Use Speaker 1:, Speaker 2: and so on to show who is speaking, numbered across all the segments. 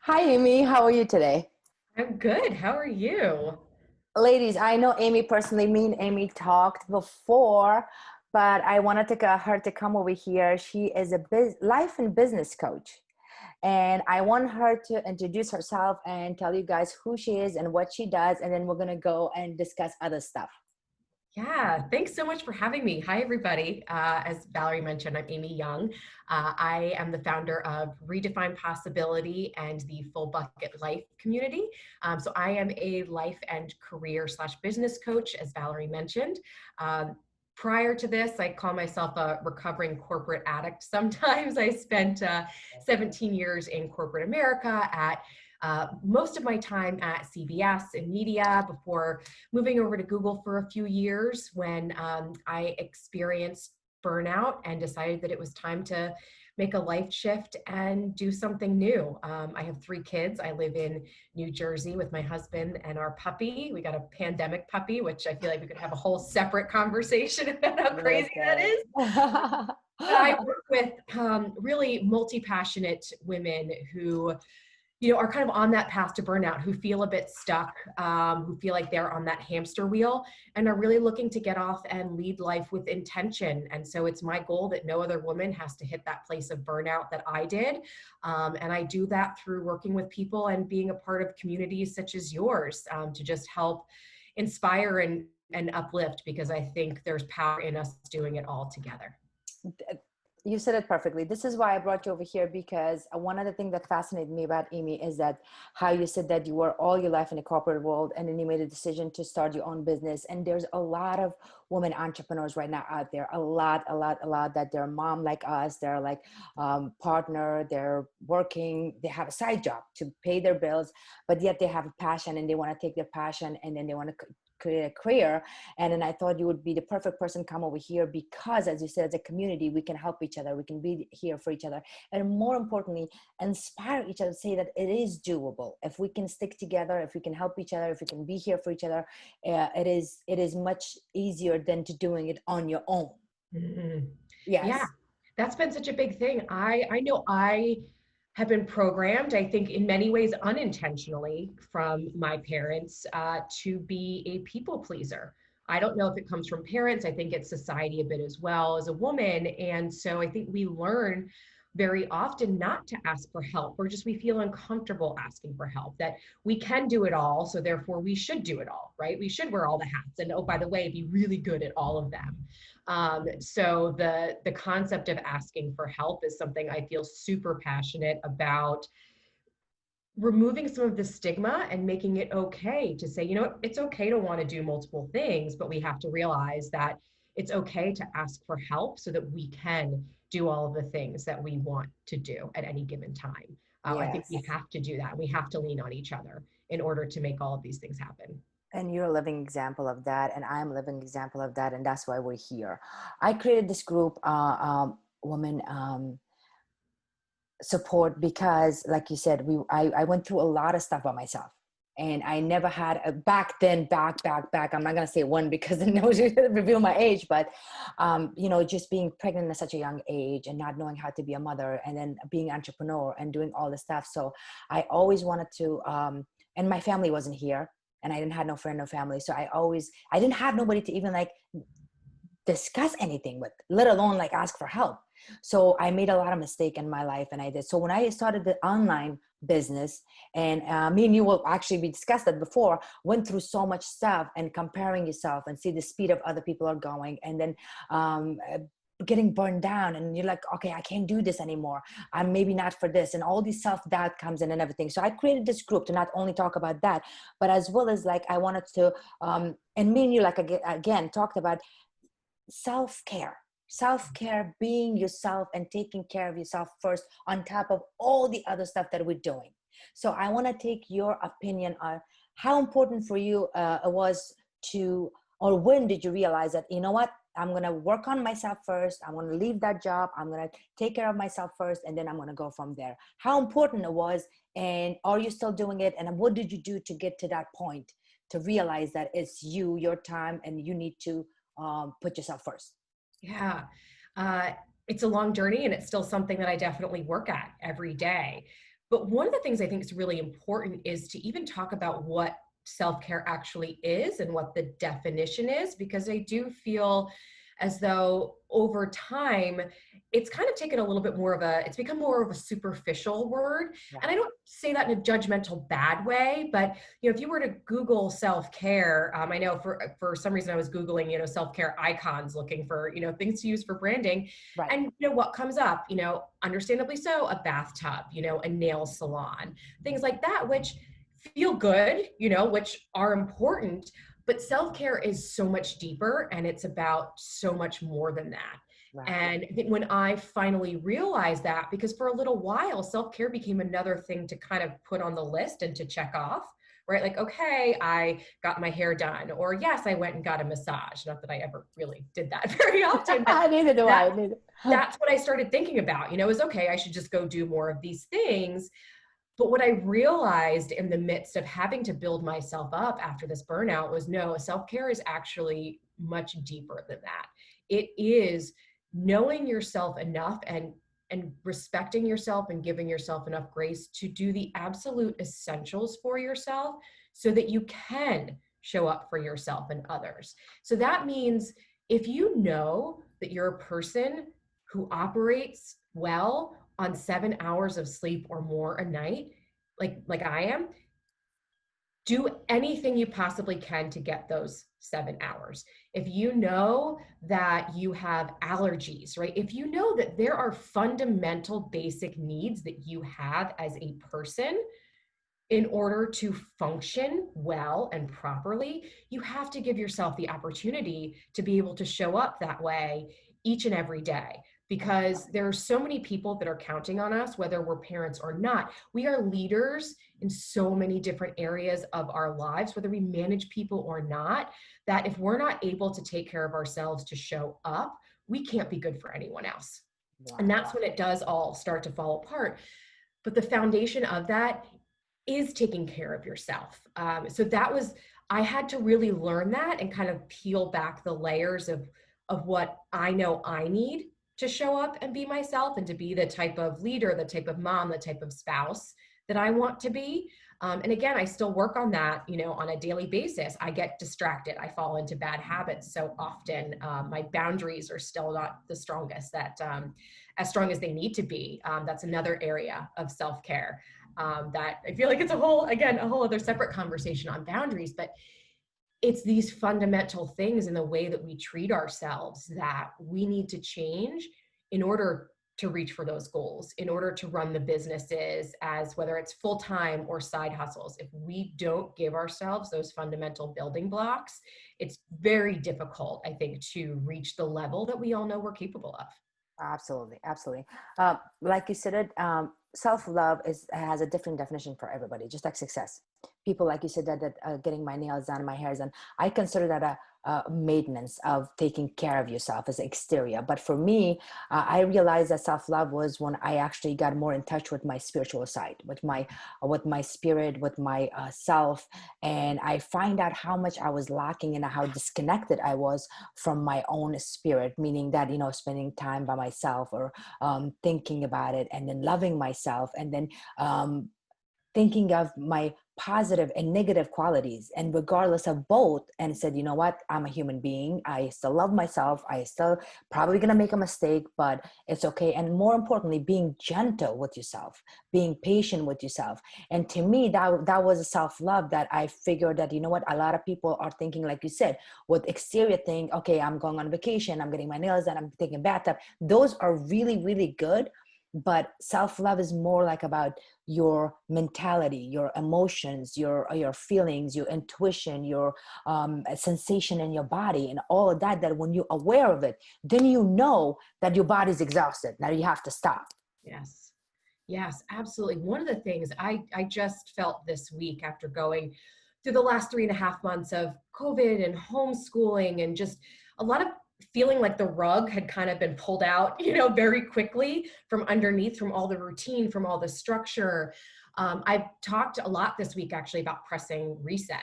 Speaker 1: Hi, Amy. How are you today?
Speaker 2: I'm good. How are you?
Speaker 1: Ladies, I know Amy personally. Me and Amy talked before, but I wanted her to come over here. She is a life and business coach. And I want her to introduce herself and tell you guys who she is and what she does. And then we're going to go and discuss other stuff.
Speaker 2: Yeah, thanks so much for having me. Hi, everybody. As Valerie mentioned, I'm Amy Young. I am the founder of Redefine Possibility and the Full Bucket Life community. So I am a life and career / business coach, as Valerie mentioned. Prior to this, I call myself a recovering corporate addict. Sometimes I spent 17 years in corporate America at most of my time at CBS in media before moving over to Google for a few years when I experienced burnout and decided that it was time to make a life shift and do something new. I have 3 kids. I live in New Jersey with my husband and our puppy. We got a pandemic puppy, which I feel like we could have a whole separate conversation about how crazy that
Speaker 1: Listen.
Speaker 2: is. But I work with really multi-passionate women who are kind of on that path to burnout, who feel a bit stuck, who feel like they're on that hamster wheel and are really looking to get off and lead life with intention. And so it's my goal that no other woman has to hit that place of burnout that I did. And I do that through working with people and being a part of communities such as yours, to just help inspire and uplift, because I think there's power in us doing it all together.
Speaker 1: You said it perfectly. This is why I brought you over here, because one of the things that fascinated me about Amy is that how you said that you were all your life in the corporate world and then you made a decision to start your own business. And there's a lot of women entrepreneurs right now out there, a lot that they're mom like us, they're like partner, they're working, they have a side job to pay their bills, but yet they have a passion and they want to take their passion and then they want to create a career. And then I thought you would be the perfect person to come over here because, as you said, as a community, we can help each other. We can be here for each other. And more importantly, inspire each other, say that it is doable. If we can stick together, if we can help each other, if we can be here for each other, it is much easier than to doing it on your own.
Speaker 2: Mhm. Yeah,
Speaker 1: Yes.
Speaker 2: that's been such a big thing. I know I have been programmed, I think in many ways unintentionally, from my parents to be a people pleaser. I don't know if it comes from parents. I think it's society a bit as well as a woman. And so I think we learn very often not to ask for help, or just we feel uncomfortable asking for help, that we can do it all. So therefore we should do it all, right? We should wear all the hats. And oh, by the way, be really good at all of them. So the concept of asking for help is something I feel super passionate about, removing some of the stigma and making it okay to say, it's okay to want to do multiple things, but we have to realize that it's okay to ask for help so that we can do all of the things that we want to do at any given time. I think we
Speaker 1: Yes.
Speaker 2: have to do that. We have to lean on each other in order to make all of these things happen.
Speaker 1: And you're a living example of that, and I'm a living example of that, and that's why we're here. I created this group, women support, because like you said, I went through a lot of stuff by myself, and I never had a back I'm not going to say one because it knows you reveal my age, but just being pregnant at such a young age and not knowing how to be a mother, and then being an entrepreneur and doing all this stuff. So I always wanted to and my family wasn't here, and I didn't have no friend, no family, so I didn't have nobody to even like discuss anything with, let alone like ask for help. So I made a lot of mistake in my life, and I did. So when I started the online business, and me and you will actually be discussed that before, went through so much stuff and comparing yourself and see the speed of other people are going, and then getting burned down, and you're like, okay, I can't do this anymore. I'm maybe not for this, and all these self-doubt comes in and everything. So I created this group to not only talk about that, but as well as like I wanted to and me and you like again talked about self-care, being yourself and taking care of yourself first on top of all the other stuff that we're doing. So I want to take your opinion on how important for you it was to, or when did you realize that, you know what, I'm going to work on myself first, I'm going to leave that job, I'm going to take care of myself first, and then I'm going to go from there. How important it was, and are you still doing it, and what did you do to get to that point to realize that it's you, your time, and you need to put yourself first?
Speaker 2: Yeah. Uh, it's a long journey, and it's still something that I definitely work at every day. But one of the things I think is really important is to even talk about what self-care actually is and what the definition is, because I do feel as though over time, it's kind of taken a little bit more of it's become more of a superficial word. And I
Speaker 1: Right.
Speaker 2: don't say that in a judgmental bad way, but if you were to Google self-care, I know for some reason I was Googling, self-care icons, looking for, things to use for branding.
Speaker 1: Right.
Speaker 2: And what comes up, understandably so, a bathtub, a nail salon, things like that, which feel good, which are important. But self-care is so much deeper, and it's about so much more than that.
Speaker 1: Right.
Speaker 2: And I think when I finally realized that, because for a little while, self-care became another thing to kind of put on the list and to check off, right? Like, okay, I got my hair done, or yes, I went and got a massage. Not that I ever really did that very often, but
Speaker 1: Neither do
Speaker 2: that
Speaker 1: I. Neither.
Speaker 2: that's what I started thinking about, is okay, I should just go do more of these things. But what I realized in the midst of having to build myself up after this burnout was no, self-care is actually much deeper than that. It is knowing yourself enough and respecting yourself and giving yourself enough grace to do the absolute essentials for yourself so that you can show up for yourself and others. So that means if you know that you're a person who operates well on 7 hours of sleep or more a night, like I am, do anything you possibly can to get those 7 hours. If you know that you have allergies, right? If you know that there are fundamental basic needs that you have as a person, in order to function well and properly, you have to give yourself the opportunity to be able to show up that way each and every day. Because there are so many people that are counting on us, whether we're parents or not. We are leaders in so many different areas of our lives, whether we manage people or not, that if we're not able to take care of ourselves to show up, we can't be good for anyone else. And
Speaker 1: Wow.
Speaker 2: that's when it does all start to fall apart. But the foundation of that is taking care of yourself. So that was, I had to really learn that and kind of peel back the layers of what I know I need to show up and be myself and to be the type of leader, the type of mom, the type of spouse that I want to be. And again, I still work on that, on a daily basis. I get distracted. I fall into bad habits so often. My boundaries are still not the strongest as strong as they need to be. That's another area of self-care that I feel like it's a whole other separate conversation on boundaries, but it's these fundamental things in the way that we treat ourselves that we need to change in order to reach for those goals, in order to run the businesses as whether it's full-time or side hustles. If we don't give ourselves those fundamental building blocks, it's very difficult, I think, to reach the level that we all know we're capable of.
Speaker 1: Absolutely, absolutely. Like you said, self-love has a different definition for everybody, just like success. People, like you said, that getting my nails done, my hair done, I consider that a maintenance of taking care of yourself as exterior. But for me, I realized that self-love was when I actually got more in touch with my spiritual side, with my spirit, with my self, and I find out how much I was lacking and how disconnected I was from my own spirit, meaning that, spending time by myself or thinking about it and then loving myself and then thinking of my positive and negative qualities and regardless of both, and said, you know what, I'm a human being, I still love myself, I still probably gonna make a mistake, but it's okay. And more importantly, being gentle with yourself, being patient with yourself. And to me, that was a self-love that I figured that, you know what, a lot of people are thinking, like you said, with exterior thing, okay, I'm going on vacation, I'm getting my nails done, I'm taking a bathtub, those are really, really good. But self-love is more like about your mentality, your emotions, your feelings, your intuition, your sensation in your body, and all of that. That when you're aware of it, then you know that your body's exhausted. Now you have to stop.
Speaker 2: Yes. Yes, absolutely. One of the things I just felt this week after going through the last 3.5 months of COVID and homeschooling and just a lot of feeling like the rug had kind of been pulled out, very quickly from underneath, from all the routine, from all the structure. I've talked a lot this week actually about pressing reset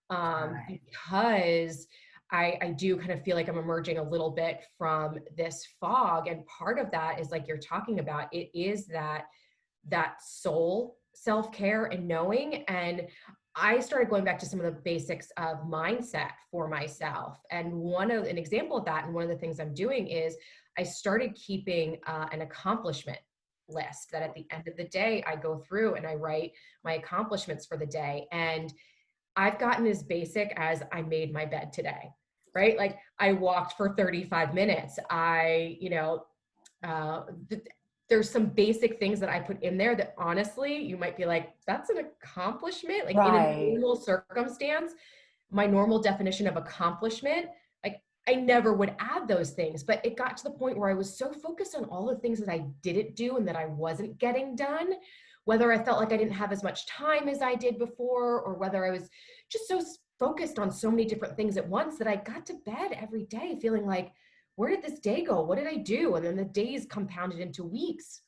Speaker 1: Right.
Speaker 2: because I do kind of feel like I'm emerging a little bit from this fog. And part of that is like you're talking about, it is that that soul self-care and knowing. And I started going back to some of the basics of mindset for myself. And an example of that, and one of the things I'm doing is I started keeping an accomplishment list that at the end of the day, I go through and I write my accomplishments for the day. And I've gotten as basic as I made my bed today, right? Like I walked for 35 minutes. Uh, there's some basic things that I put in there that honestly, you might be like, that's an accomplishment. Like in a
Speaker 1: Right.
Speaker 2: normal circumstance, my normal definition of accomplishment, like I never would add those things, but it got to the point where I was so focused on all the things that I didn't do and that I wasn't getting done, whether I felt like I didn't have as much time as I did before, or whether I was just so focused on so many different things at once that I got to bed every day feeling like, where did this day go? What did I do? And then the days compounded into weeks.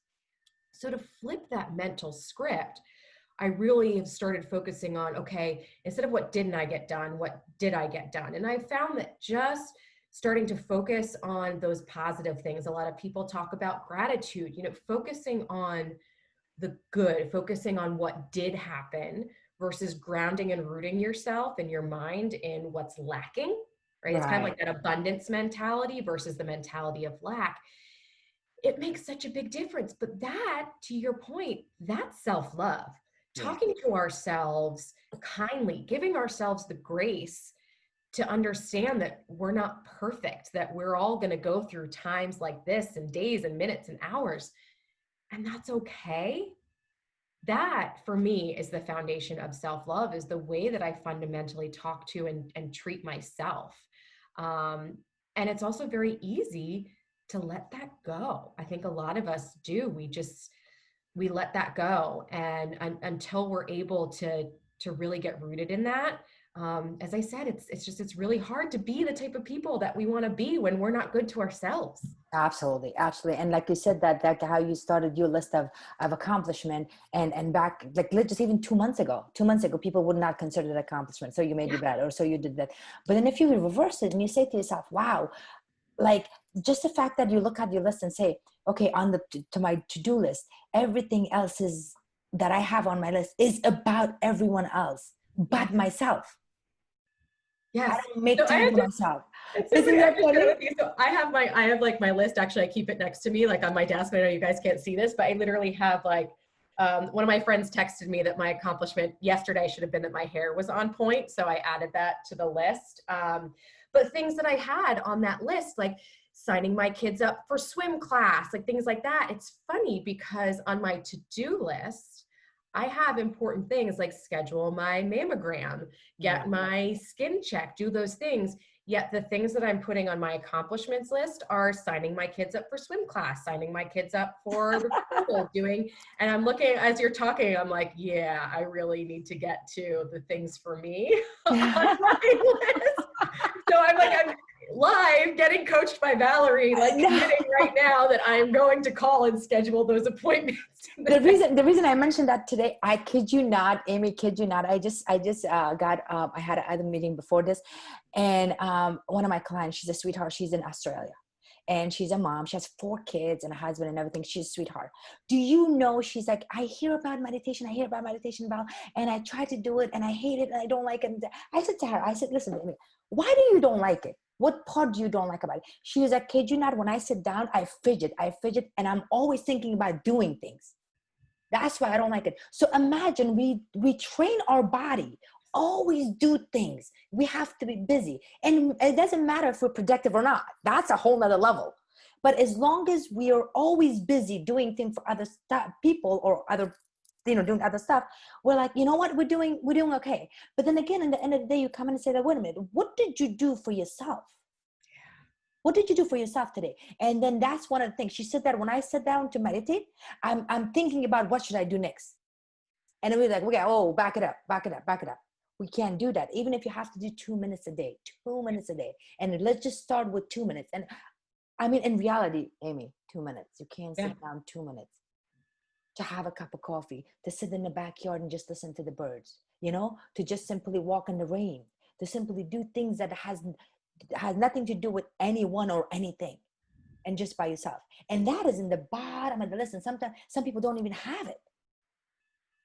Speaker 2: So to flip that mental script, I really have started focusing on, okay, instead of what didn't I get done, what did I get done? And I found that just starting to focus on those positive things. A lot of people talk about gratitude, focusing on the good, focusing on what did happen versus grounding and rooting yourself and your mind in what's lacking, right? It's kind of
Speaker 1: Right.
Speaker 2: like that abundance mentality versus the mentality of lack. It makes such a big difference. But that, to your point, that's self-love.
Speaker 1: Yeah.
Speaker 2: Talking to ourselves kindly, giving ourselves the grace to understand that we're not perfect, that we're all going to go through times like this and days and minutes and hours, and that's okay. That for me is the foundation of self-love, is the way that I fundamentally talk to and treat myself. Um, and it's also very easy to let that go. I think a lot of us do. We let that go. And until we're able to really get rooted in that, as I said, it's really hard to be the type of people that we want to be when we're not good to ourselves.
Speaker 1: Absolutely, absolutely. And like you said, that how you started your list of accomplishment, and back like just even 2 months ago, people would not consider that accomplishment. So you made
Speaker 2: Yeah.
Speaker 1: your bed, or so you did that. But then if you reverse it and you say to yourself, wow, like just the fact that you look at your list and say, okay, on the to my to-do list, everything else is that I have on my list is about everyone else but
Speaker 2: Yes.
Speaker 1: myself. I
Speaker 2: Yes.
Speaker 1: don't make
Speaker 2: So I
Speaker 1: time
Speaker 2: have
Speaker 1: for
Speaker 2: to
Speaker 1: myself.
Speaker 2: It's so
Speaker 1: Isn't
Speaker 2: funny. I have
Speaker 1: that
Speaker 2: to share
Speaker 1: funny?
Speaker 2: with you. So I have like my list. Actually, I keep it next to me, like on my desk. I know you guys can't see this, but I literally have like, one of my friends texted me that my accomplishment yesterday should have been that my hair was on point. So I added that to the list. But things that I had on that list, like signing my kids up for swim class, like things like that. It's funny because on my to-do list, I have important things like schedule my mammogram, get
Speaker 1: Right.
Speaker 2: my skin check, do those things. Yet the things that I'm putting on my accomplishments list are signing my kids up for swim class, signing my kids up for the pool, and I'm looking as you're talking, I'm like, yeah, I really need to get to the things for me on my list. So I'm live getting coached by Valery, like
Speaker 1: No.
Speaker 2: committing right now that I'm going to call and schedule those appointments.
Speaker 1: The reason I mentioned that today, I kid you not, Amy, kid you not, I just got I had another meeting before this, and one of my clients, she's a sweetheart, she's in Australia, and she's a mom, she has 4 kids and a husband and everything, she's a sweetheart. Do you know, she's like, I hear about meditation, about, and I try to do it and I hate it and I don't like it. I said to her, I said, listen, Amy, why do you don't like it? What part do you don't like about it? She was like, kid you not, when I sit down, I fidget, and I'm always thinking about doing things. That's why I don't like it. So imagine we train our body, always do things. We have to be busy. And it doesn't matter if we're productive or not. That's a whole nother level. But as long as we are always busy doing things for other people or other, doing other stuff, we're like, you know what, we're doing okay. But then again, in the end of the day, you come in and say that, wait a minute, what did you do for yourself? What did you do for yourself today? And then that's one of the things. She said that when I sit down to meditate, I'm thinking about what should I do next. And then we're like, okay, oh, back it up, back it up, back it up. We can't do that. Even if you have to do 2 minutes a day, 2 minutes a day. And let's just start with 2 minutes. And I mean, in reality, Amy, 2 minutes. You can't
Speaker 2: Yeah.
Speaker 1: sit down 2 minutes to have a cup of coffee, to sit in the backyard and just listen to the birds, to just simply walk in the rain, to simply do things that has nothing to do with anyone or anything. and just by yourself. And that is in the bottom of the list. And sometimes some people don't even have it.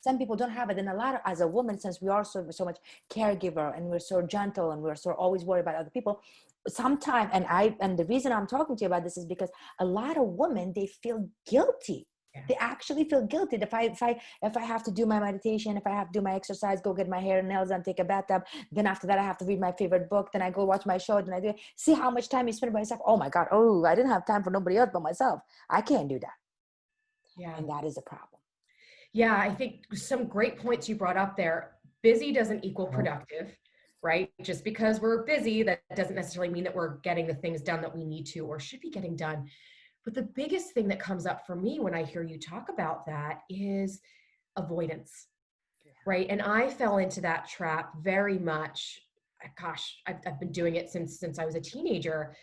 Speaker 1: Some people don't have it. And a lot of, as a woman, since we are so much caregiver and we're so gentle and we're so always worried about other people, sometimes, and the reason I'm talking to you about this is because a lot of women, they feel guilty.
Speaker 2: Yeah.
Speaker 1: They actually feel guilty. If I have to do my meditation, if I have to do my exercise, go get my hair and nails done, take a bathtub, then after that I have to read my favorite book, then I go watch my show, then I do see how much time you spend by yourself. Oh my God, oh, I didn't have time for nobody else but myself. I can't do that.
Speaker 2: Yeah.
Speaker 1: And that is a problem.
Speaker 2: Yeah, I think some great points you brought up there. Busy doesn't equal productive, right? Just because we're busy, that doesn't necessarily mean that we're getting the things done that we need to or should be getting done. But the biggest thing that comes up for me when I hear you talk about that is avoidance, right? And I fell into that trap very much. Gosh, I've been doing it since I was a teenager.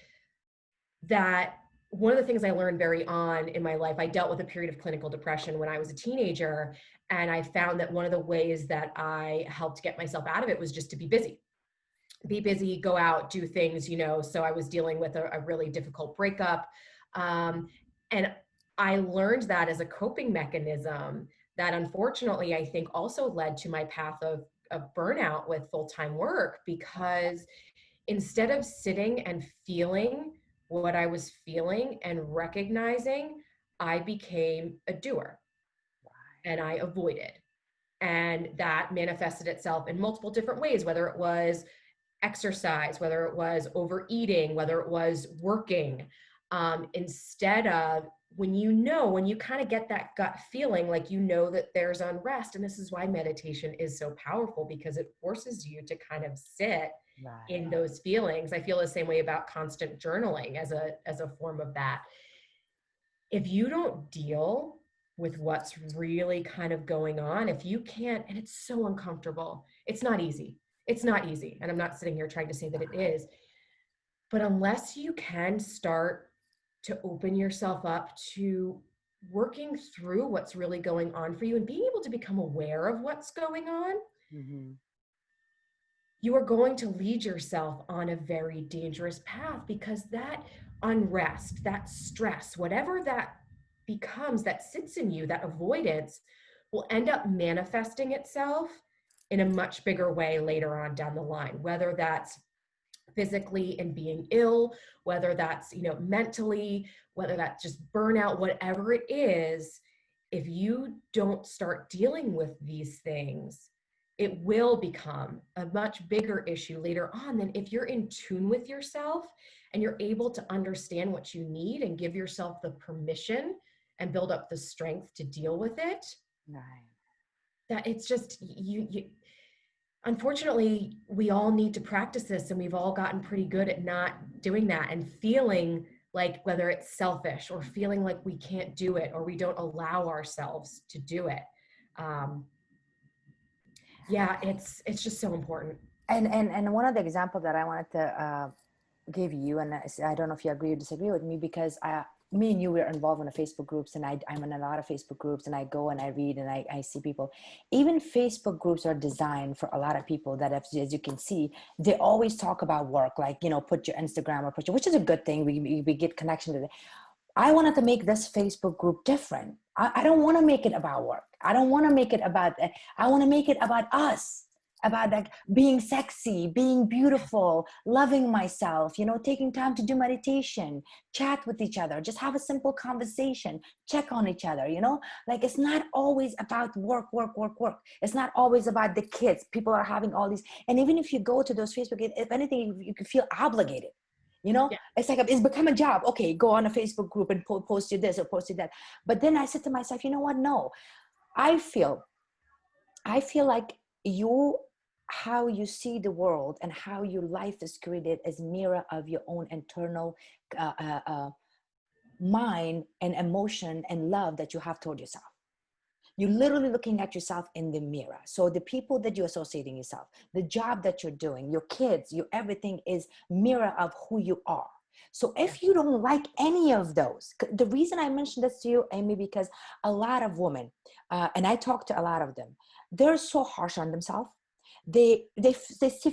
Speaker 2: That one of the things I learned very on in my life, I dealt with a period of clinical depression when I was a teenager. And I found that one of the ways that I helped get myself out of it was just to be busy, go out, do things, so I was dealing with a really difficult breakup. And I learned that as a coping mechanism that unfortunately, I think also led to my path of burnout with full-time work, because instead of sitting and feeling what I was feeling and recognizing, I became a doer and I avoided. And that manifested itself in multiple different ways, whether it was exercise, whether it was overeating, whether it was working, instead of when you kind of get that gut feeling, like, that there's unrest. And this is why meditation is so powerful, because it forces you to kind of sit in those feelings. I feel the same way about constant journaling as a form of that. If you don't deal with what's really kind of going on, if you can't, and it's so uncomfortable, it's not easy. It's not easy. And I'm not sitting here trying to say that it is, but unless you can start to open yourself up to working through what's really going on for you and being able to become aware of what's going on, you are going to lead yourself on a very dangerous path, because that unrest, that stress, whatever that becomes, that sits in you, that avoidance, will end up manifesting itself in a much bigger way later on down the line, whether that's physically and being ill, whether that's, mentally, whether that's just burnout, whatever it is. If you don't start dealing with these things, it will become a much bigger issue later on than if you're in tune with yourself and you're able to understand what you need and give yourself the permission and build up the strength to deal with it. That it's just, unfortunately, we all need to practice this, and we've all gotten pretty good at not doing that and feeling like, whether it's selfish or feeling like we can't do it or we don't allow ourselves to do it. It's just so important.
Speaker 1: And one of the examples that I wanted to give you, and I don't know if you agree or disagree with me, because me and you were involved in the Facebook groups, and I'm in a lot of Facebook groups, and I go and I read and I see people. Even Facebook groups are designed for a lot of people that, as you can see, they always talk about work, like, put your Instagram or put your, which is a good thing. We get connection to it. I wanted to make this Facebook group different. I don't want to make it about work. I don't want to make it about, I want to make it about us. About like being sexy, being beautiful, loving myself, taking time to do meditation, chat with each other, just have a simple conversation, check on each other, like it's not always about work. It's not always about the kids. People are having all these, and even if you go to those Facebook, if anything, you could feel obligated. It's like, it's become a job. Okay, go on a Facebook group and post you this or post you that. But then I said to myself, you know what? No, I feel like how you see the world and how your life is created is mirror of your own internal mind and emotion and love that you have toward yourself. You're literally looking at yourself in the mirror. So the people that you're associating yourself, the job that you're doing, your kids, your everything is mirror of who you are. So if you don't like any of those, the reason I mentioned this to you, Amy, because a lot of women, and I talk to a lot of them, they're so harsh on themselves. They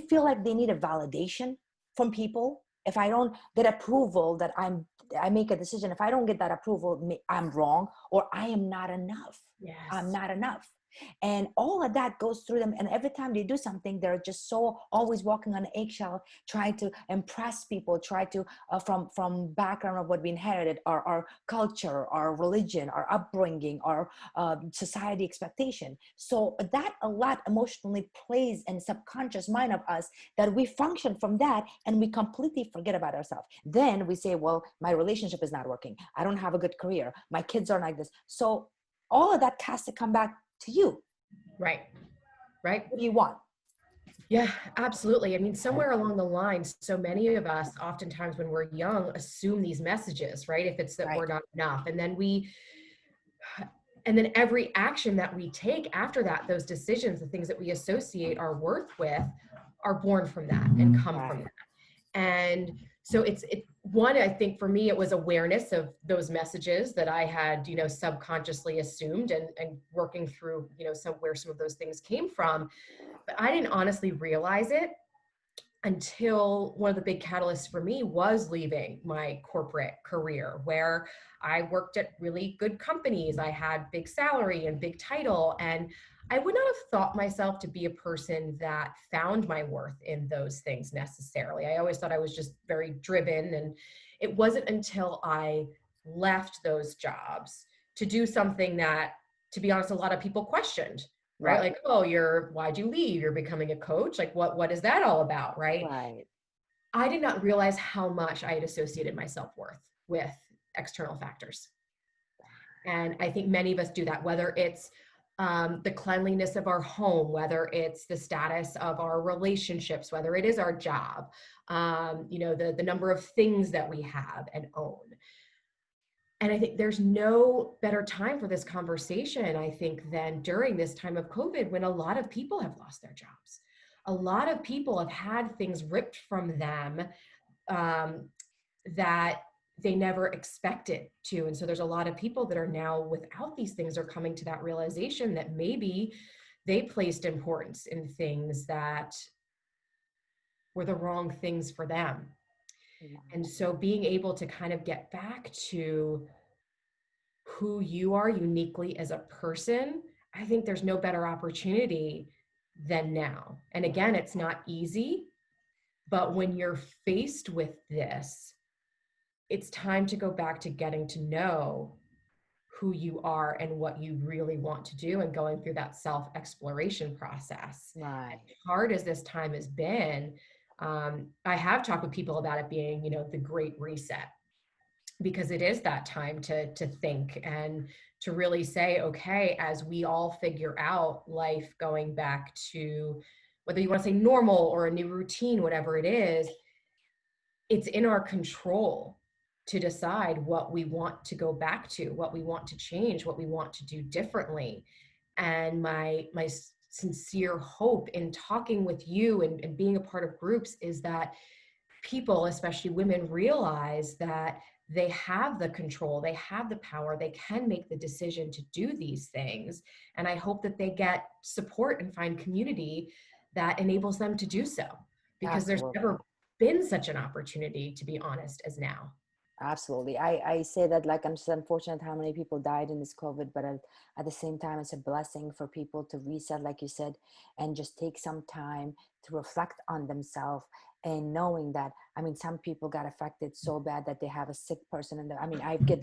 Speaker 1: feel like they need a validation from people. if I don't get approval that I make a decision, if I don't get that approval, I'm wrong, or I am not enough. I'm
Speaker 2: Yes.
Speaker 1: not enough. And all of that goes through them. And every time they do something, they're just so always walking on an eggshell, trying to impress people, try to, from background of what we inherited, our culture, our religion, our upbringing, our society expectation. So that a lot emotionally plays in subconscious mind of us, that we function from that and we completely forget about ourselves. Then we say, well, my relationship is not working. I don't have a good career. My kids are like this. So all of that has to come back to you.
Speaker 2: Right. Right.
Speaker 1: What do you want?
Speaker 2: Yeah, absolutely. I mean, somewhere along the line, so many of us, oftentimes when we're young, assume these messages, right? If it's that
Speaker 1: Right.
Speaker 2: we're not enough. And then every action that we take after that, those decisions, the things that we associate our worth with, are born from that and come from
Speaker 1: Right.
Speaker 2: that. And so it one, I think for me, it was awareness of those messages that I had, subconsciously assumed, and working through, where some of those things came from. But I didn't honestly realize it until one of the big catalysts for me was leaving my corporate career, where I worked at really good companies. I had big salary and big title, and I would not have thought myself to be a person that found my worth in those things necessarily. I always thought I was just very driven, and it wasn't until I left those jobs to do something that, to be honest, a lot of people questioned, right?
Speaker 1: Right.
Speaker 2: Like, oh, why'd you leave? You're becoming a coach. Like, what is that all about? Right.
Speaker 1: Right.
Speaker 2: I did not realize how much I had associated my self-worth with external factors. And I think many of us do that, whether it's the cleanliness of our home, whether it's the status of our relationships, whether it is our job, the number of things that we have and own. And I think there's no better time for this conversation, I think, than during this time of COVID, when a lot of people have lost their jobs. A lot of people have had things ripped from them um, that they never expected to. And so there's a lot of people that are now without these things, are coming to that realization that maybe they placed importance in things that were the wrong things for them. And so being able to kind of get back to who you are uniquely as a person, I think there's no better opportunity than now. And again, it's not easy, but when you're faced with this, it's time to go back to getting to know who you are and what you really want to do, and going through that self-exploration process. As
Speaker 1: Right.
Speaker 2: hard as this time has been, I have talked with people about it being, the great reset, because it is that time to think and to really say, okay, as we all figure out life going back to, whether you want to say normal or a new routine, whatever it is, it's in our control to decide what we want to go back to, what we want to change, what we want to do differently. And my sincere hope in talking with you and being a part of groups is that people, especially women, realize that they have the control, they have the power, they can make the decision to do these things. And I hope that they get support and find community that enables them to do so, because there's
Speaker 1: Absolutely.
Speaker 2: never been such an opportunity, to be honest, as now.
Speaker 1: Absolutely. I say that, like, I'm just unfortunate how many people died in this COVID, but at the same time, it's a blessing for people to reset, like you said, and just take some time to reflect on themselves, and knowing that, I mean, some people got affected so bad that they have a sick person in there. I mean, I get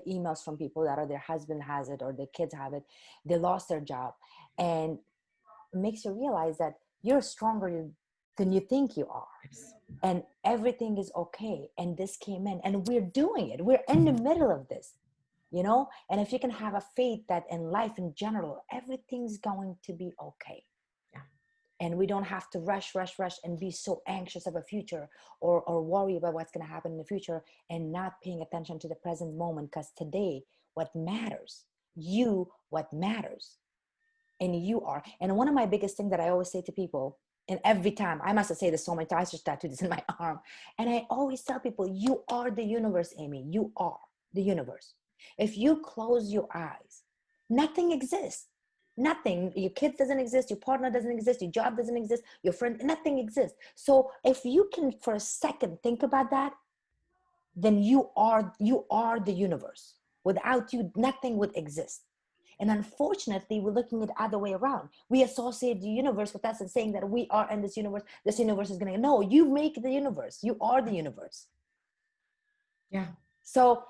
Speaker 1: emails from people that are, their husband has it or their kids have it. They lost their job, and it makes you realize that you're stronger than you think you are, and everything is okay. And this came in and we're doing it, we're in the middle of this, and if you can have a faith that in life in general everything's going to be okay,
Speaker 2: Yeah.
Speaker 1: and we don't have to rush and be so anxious of a future, or worry about what's going to happen in the future, and not paying attention to the present moment, because today what matters, what matters, and you are. And one of my biggest things that I always say to people, and every time, I must have said this so many times, I just tattooed this in my arm, and I always tell people, you are the universe, Amy. You are the universe. If you close your eyes, nothing exists. Nothing. Your kids doesn't exist, your partner doesn't exist, your job doesn't exist, your friend, nothing exists. So if you can for a second think about that, then you are the universe. Without you, nothing would exist. And unfortunately, we're looking at the other way around. We associate the universe with us and saying that we are in this universe. This universe is going to, no, you make the universe. You are the universe.
Speaker 2: Yeah.
Speaker 1: So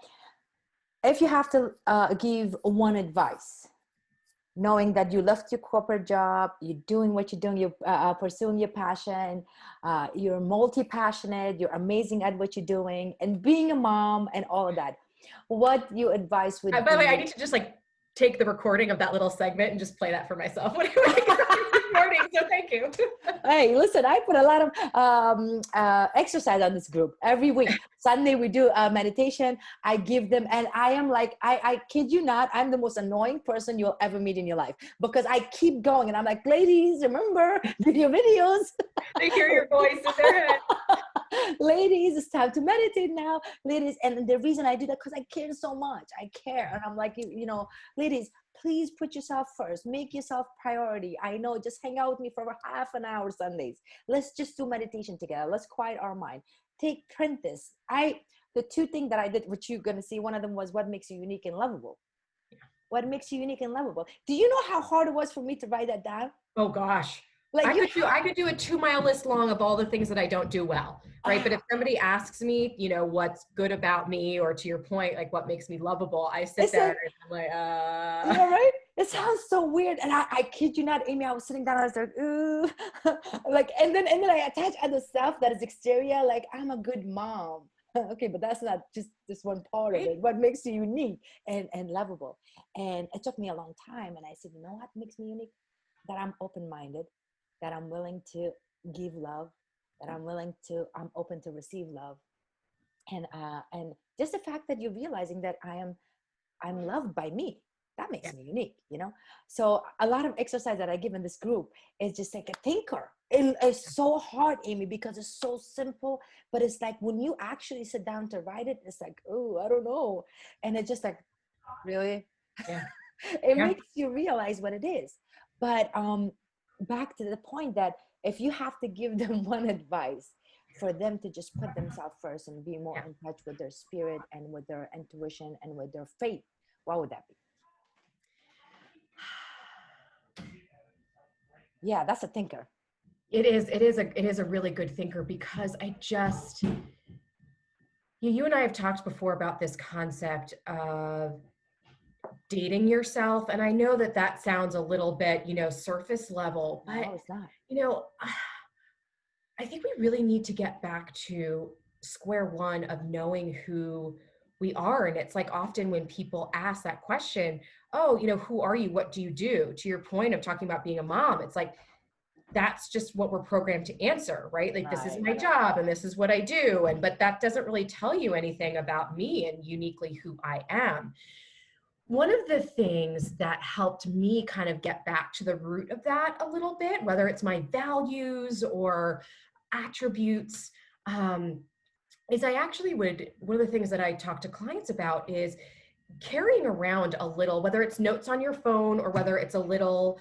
Speaker 1: if you have to give one advice, knowing that you left your corporate job, you're doing what you're doing, you're pursuing your passion, you're multi-passionate, you're amazing at what you're doing, and being a mom and all of that, what your advice would
Speaker 2: By the way, I
Speaker 1: be?
Speaker 2: need to just like take the recording of that little segment and just play that for myself when I wake up this morning. So thank you.
Speaker 1: Hey, listen, I put a lot of exercise on this group every week. Sunday we do meditation. I give them, and I am like, I kid you not, I'm the most annoying person you'll ever meet in your life, because I keep going and I'm like, ladies, remember, do your videos.
Speaker 2: They hear your voice in their head.
Speaker 1: Ladies, it's time to meditate now, ladies. And the reason I do that, because I care so much. I care. And I'm like, ladies, please put yourself first. Make yourself priority. I know, just hang out with me for half an hour Sundays. Let's just do meditation together. Let's quiet our mind. Print this. The two things that I did, which you're going to see, one of them was what makes you unique and lovable. What makes you unique and lovable? Do you know how hard it was for me to write that down?
Speaker 2: Oh gosh.
Speaker 1: Like
Speaker 2: I could do a 2-mile list long of all the things that I don't do well, right? But if somebody asks me, what's good about me, or to your point, like what makes me lovable, I sit there and I'm like,
Speaker 1: right? It sounds so weird. And I kid you not, Amy, I was sitting down, I was like, ooh, like, and then I attach other stuff that is exterior, like I'm a good mom. Okay, but that's not just this one part of it. What makes you unique and lovable? And it took me a long time. And I said, you know what makes me unique? That I'm open-minded, that I'm willing to give love, that I'm open to receive love. And just the fact that you're realizing that I'm loved by me, that makes me unique, So a lot of exercise that I give in this group is just like a thinker. It's so hard, Amy, because it's so simple, but it's like when you actually sit down to write it, it's like, oh, I don't know. And it's just like, really?
Speaker 2: yeah.
Speaker 1: It makes you realize what it is. But back to the point that if you have to give them one advice for them to just put themselves first and be more in touch with their spirit and with their intuition and with their faith, what would that be? Yeah, that's a thinker.
Speaker 2: It is a really good thinker, because you and I have talked before about this concept of dating yourself. And I know that sounds a little bit, surface level, but
Speaker 1: no, it's not.
Speaker 2: I think we really need to get back to square one of knowing who we are. And it's like often when people ask that question, oh, who are you? What do you do? To your point of talking about being a mom, it's like, that's just what we're programmed to answer, right? Like, this is my job and this is what I do. But that doesn't really tell you anything about me and uniquely who I am. One of the things that helped me kind of get back to the root of that a little bit, whether it's my values or attributes, is I actually one of the things that I talk to clients about is carrying around a little, whether it's notes on your phone or whether it's a little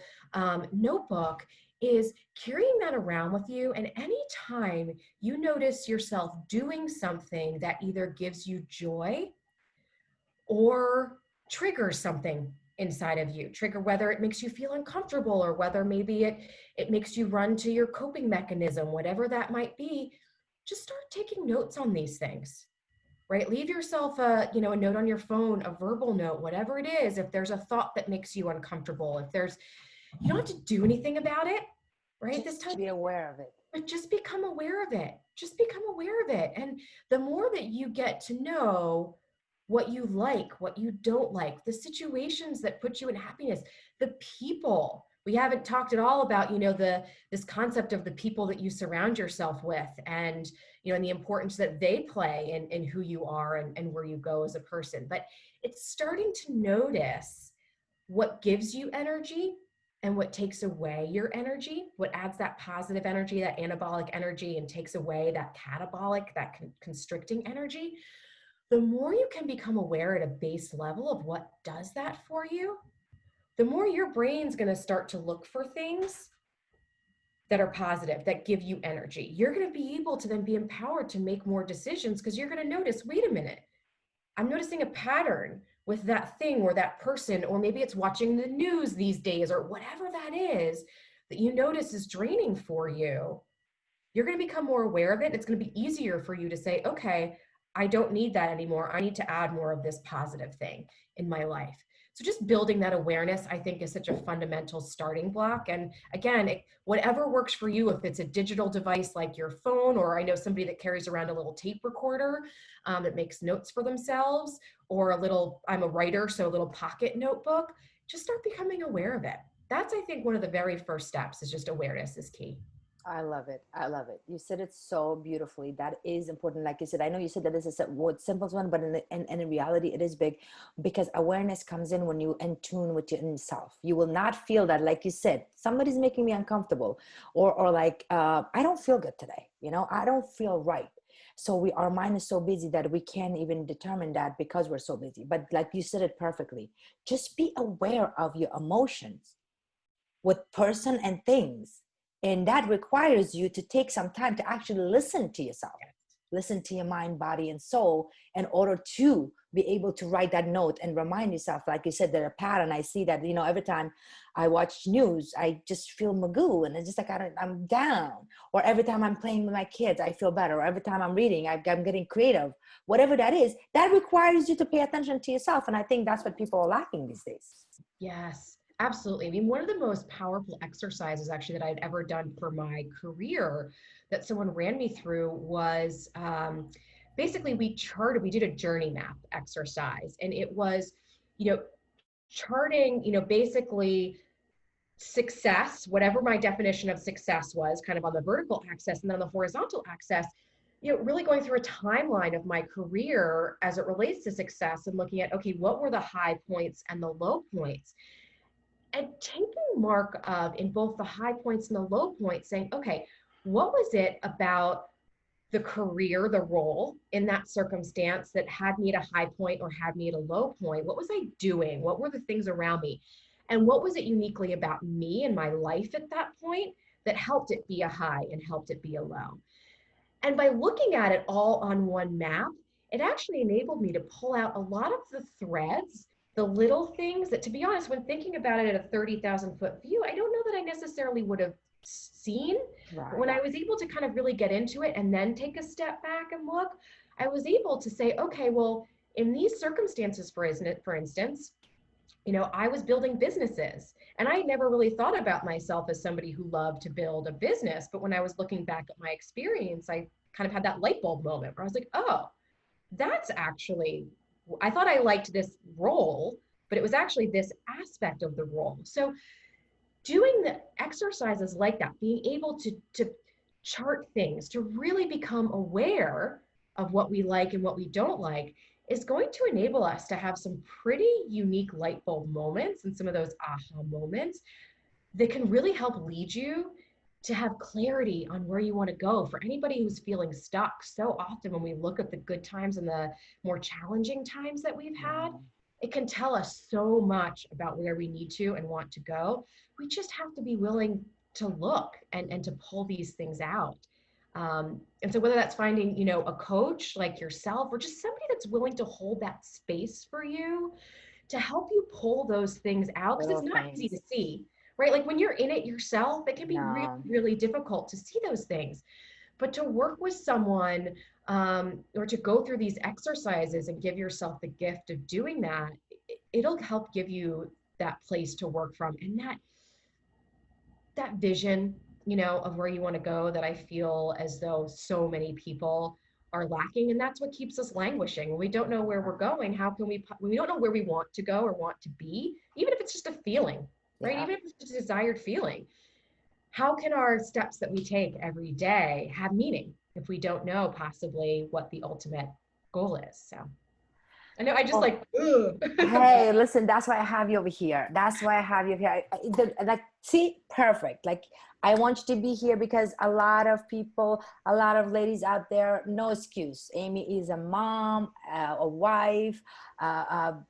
Speaker 2: notebook, is carrying that around with you. And anytime you notice yourself doing something that either gives you joy or triggers something inside of you, whether it makes you feel uncomfortable or whether maybe it makes you run to your coping mechanism, whatever that might be, just start taking notes on these things, right? Leave yourself a note on your phone, a verbal note, whatever it is. If there's a thought that makes you uncomfortable, you don't have to do anything about it, right?
Speaker 1: Just this time, be aware of it.
Speaker 2: But just become aware of it. Just become aware of it. And the more that you get to know what you like, what you don't like, the situations that put you in happiness, the people. We haven't talked at all about, this concept of the people that you surround yourself with, and, and the importance that they play in who you are and where you go as a person. But it's starting to notice what gives you energy and what takes away your energy, what adds that positive energy, that anabolic energy, and takes away that catabolic, that constricting energy. The more you can become aware at a base level of what does that for you, the more your brain's going to start to look for things that are positive, that give you energy. You're going to be able to then be empowered to make more decisions because you're going to notice, wait a minute, I'm noticing a pattern with that thing or that person, or maybe it's watching the news these days or whatever that is that you notice is draining for you. You're going to become more aware of it. And it's going to be easier for you to say, okay, I don't need that anymore. I need to add more of this positive thing in my life. So just building that awareness, I think, is such a fundamental starting block. And again, whatever works for you, if it's a digital device like your phone, or I know somebody that carries around a little tape recorder that makes notes for themselves, or a little, I'm a writer, so a little pocket notebook, just start becoming aware of it. That's, I think, one of the very first steps is just awareness is key.
Speaker 1: I love it. I love it. You said it so beautifully. That is important. Like you said, I know you said that this is a word simple one, but in reality, it is big because awareness comes in when you in tune with your own self. You will not feel that, like you said, somebody's making me uncomfortable, or like I don't feel good today. You know, I don't feel right. So our mind is so busy that we can't even determine that because we're so busy. But like you said it perfectly, just be aware of your emotions with person and things. And that requires you to take some time to actually listen to yourself, listen to your mind, body, and soul in order to be able to write that note and remind yourself, like you said, there are pattern. I see that, you know, every time I watch news, I just feel magoo and it's just like, I'm down. Or every time I'm playing with my kids, I feel better. Or every time I'm reading, I'm getting creative. Whatever that is, that requires you to pay attention to yourself. And I think that's what people are lacking these days.
Speaker 2: Yes, absolutely. I mean, one of the most powerful exercises actually that I'd ever done for my career that someone ran me through was basically we did a journey map exercise. And it was, you know, charting, you know, basically success, whatever my definition of success was, kind of on the vertical axis, and then on the horizontal axis, you know, really going through a timeline of my career as it relates to success and looking at, okay, what were the high points and the low points? And taking mark of in both the high points and the low points, saying, okay, what was it about the career, the role in that circumstance that had me at a high point or had me at a low point? What was I doing? What were the things around me? And what was it uniquely about me and my life at that point that helped it be a high and helped it be a low? And by looking at it all on one map, it actually enabled me to pull out a lot of the threads, the little things that, to be honest, when thinking about it at a 30,000 foot view, I don't know that I necessarily would have seen.
Speaker 1: Right.
Speaker 2: But when I was able to kind of really get into it and then take a step back and look, I was able to say, okay, well, in these circumstances, for instance, you know, I was building businesses and I never really thought about myself as somebody who loved to build a business. But when I was looking back at my experience, I kind of had that light bulb moment where I was like, oh, that's actually, I thought I liked this role, but it was actually this aspect of the role. So doing the exercises like that, being able to chart things, to really become aware of what we like and what we don't like, is going to enable us to have some pretty unique light bulb moments and some of those aha moments that can really help lead you to have clarity on where you want to go. For anybody who's feeling stuck, so often when we look at the good times and the more challenging times that we've had, it can tell us so much about where we need to and want to go. We just have to be willing to look and to pull these things out. And so whether that's finding, you know, a coach like yourself or just somebody that's willing to hold that space for you to help you pull those things out, because it's not easy to see, right? Like when you're in it yourself, it can be really, really difficult to see those things. But to work with someone or to go through these exercises and give yourself the gift of doing that, it'll help give you that place to work from and that vision, you know, of where you want to go that I feel as though so many people are lacking. And that's what keeps us languishing. When we don't know where we're going, how can when we don't know where we want to go or want to be, even if it's just a feeling, right? Even if it's just a desired feeling, how can our steps that we take every day have meaning if we don't know possibly what the ultimate goal is? So I know I just
Speaker 1: Hey, listen, that's why I have you over here. That's why I have you here. Like, see, perfect. Like, I want you to be here because a lot of people, a lot of ladies out there, no excuse. Amy is a mom, a wife,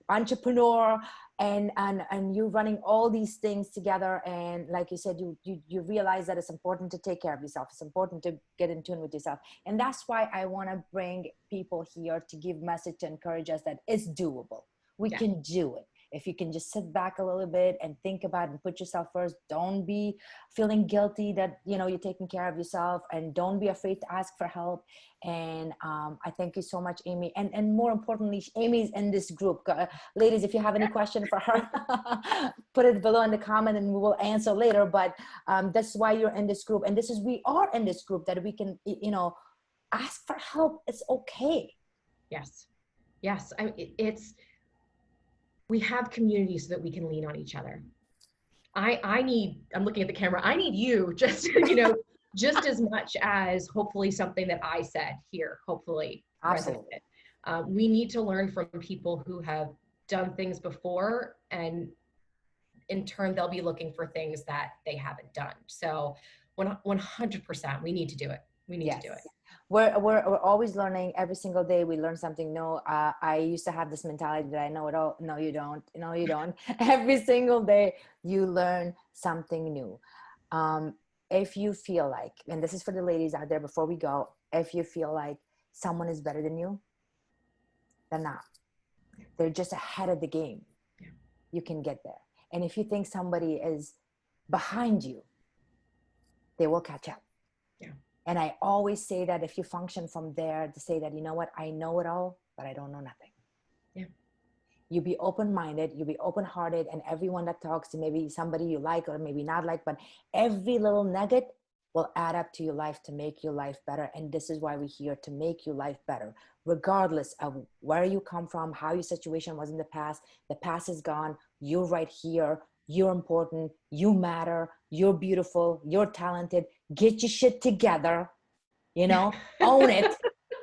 Speaker 1: entrepreneur, and you're running all these things together, and like you said, you realize that it's important to take care of yourself, it's important to get in tune with yourself. And that's why I want to bring people here to give message, to encourage us that it's doable. We
Speaker 2: Yeah.
Speaker 1: can do it. If you can just sit back a little bit and think about and put yourself first, don't be feeling guilty that, you know, you're taking care of yourself, and don't be afraid to ask for help. And I thank you so much, Amy. And more importantly, Amy's in this group. Ladies, if you have any question for her, put it below in the comment and we will answer later. But that's why you're in this group. And this is, we are in this group that we can, you know, ask for help. It's okay.
Speaker 2: Yes. Yes. We have communities so that we can lean on each other. I'm looking at the camera. I need you just, just as much as hopefully something that I said here, hopefully
Speaker 1: Absolutely.
Speaker 2: resonated. We need to learn from people who have done things before, and in turn, they'll be looking for things that they haven't done. So 100%, we need to do it. We need to do it.
Speaker 1: We're always learning. Every single day we learn something new. I used to have this mentality that I know it all. No, you don't. No, you don't. Every single day you learn something new. If you feel like, and this is for the ladies out there before we go, if you feel like someone is better than you, they're not. They're just ahead of the game.
Speaker 2: Yeah.
Speaker 1: You can get there. And if you think somebody is behind you, they will catch up.
Speaker 2: Yeah.
Speaker 1: And I always say that if you function from there, to say that, you know what, I know it all, but I don't know nothing.
Speaker 2: Yeah.
Speaker 1: You be open-minded, you be open-hearted, and everyone that talks to maybe somebody you like or maybe not like, but every little nugget will add up to your life to make your life better. And this is why we're here, to make your life better, regardless of where you come from, how your situation was in the past. The past is gone. You're right here. You're important. You matter. You're beautiful. You're talented. Get your shit together. You know, own it,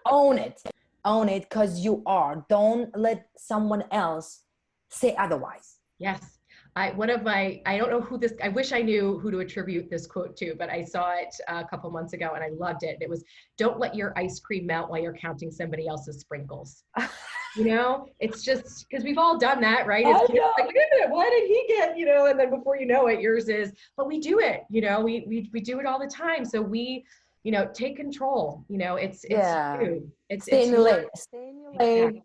Speaker 1: own it, own it, because you are. Don't let someone else say otherwise.
Speaker 2: Yes. I don't know who this, I wish I knew who to attribute this quote to, but I saw it a couple months ago and I loved it. It was, don't let your ice cream melt while you're counting somebody else's sprinkles. It's just because we've all done that, right? As kids, like, wait a minute, why did he get, and then before you know it, yours is, but we do it, we do it all the time. So we, take control, it's you.
Speaker 1: Stay in your lane. Stay in your lane.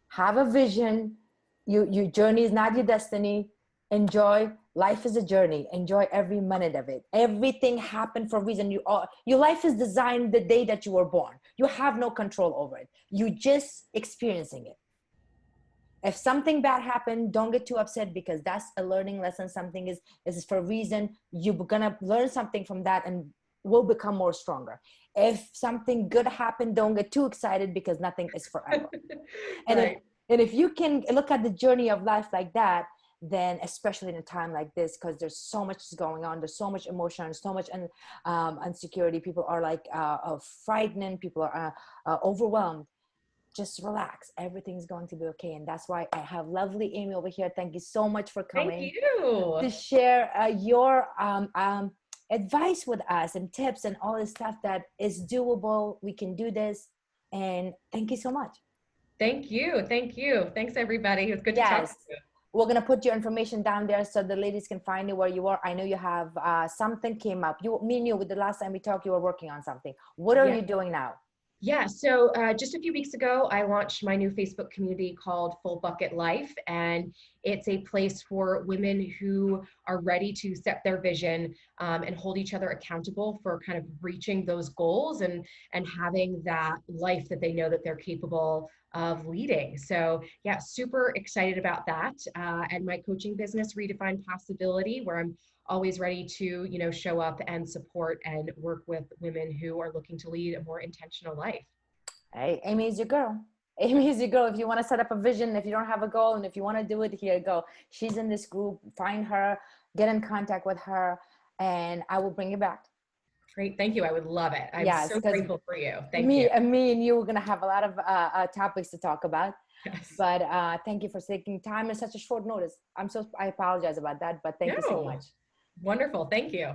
Speaker 1: Have a vision. Your journey is not your destiny. Enjoy. Life is a journey. Enjoy every minute of it. Everything happened for a reason. Your life is designed the day that you were born. You have no control over it. You just experiencing it. If something bad happened, don't get too upset, because that's a learning lesson. Something is for a reason. You're gonna learn something from that and will become more stronger. If something good happened, don't get too excited, because nothing is forever. And
Speaker 2: right.
Speaker 1: if you can look at the journey of life like that, then especially in a time like this, because there's so much going on, there's so much emotion, so much insecurity, people are like frightened, people are overwhelmed. Just relax, everything's going to be okay. And that's why I have lovely Amy over here. Thank you so much for coming.
Speaker 2: Thank you.
Speaker 1: To share your advice with us and tips and all this stuff that is doable. We can do this. And thank you so much.
Speaker 2: Thank you. Thanks, everybody. It was good to talk to you.
Speaker 1: We're going to put your information down there so the ladies can find you where you are. I know you have something came up. Me and you, with the last time we talked, you were working on something. What are you doing now?
Speaker 2: Yeah, so just a few weeks ago, I launched my new Facebook community called Full Bucket Life, and it's a place for women who are ready to set their vision and hold each other accountable for kind of reaching those goals and having that life that they know that they're capable of leading. So yeah, super excited about that. And my coaching business, Redefine Possibility, where I'm always ready to, show up and support and work with women who are looking to lead a more intentional life.
Speaker 1: Hey, Amy is your girl. Amy is your girl. If you want to set up a vision, if you don't have a goal, and if you want to do it, here you go. She's in this group. Find her, get in contact with her, and I will bring you back.
Speaker 2: Great. Thank you. I would love it. I'm so grateful for you. Thank you.
Speaker 1: Me and you are going to have a lot of topics to talk about. Yes. But thank you for taking time in such a short notice. I apologize about that, but thank you so much.
Speaker 2: Wonderful. Thank you.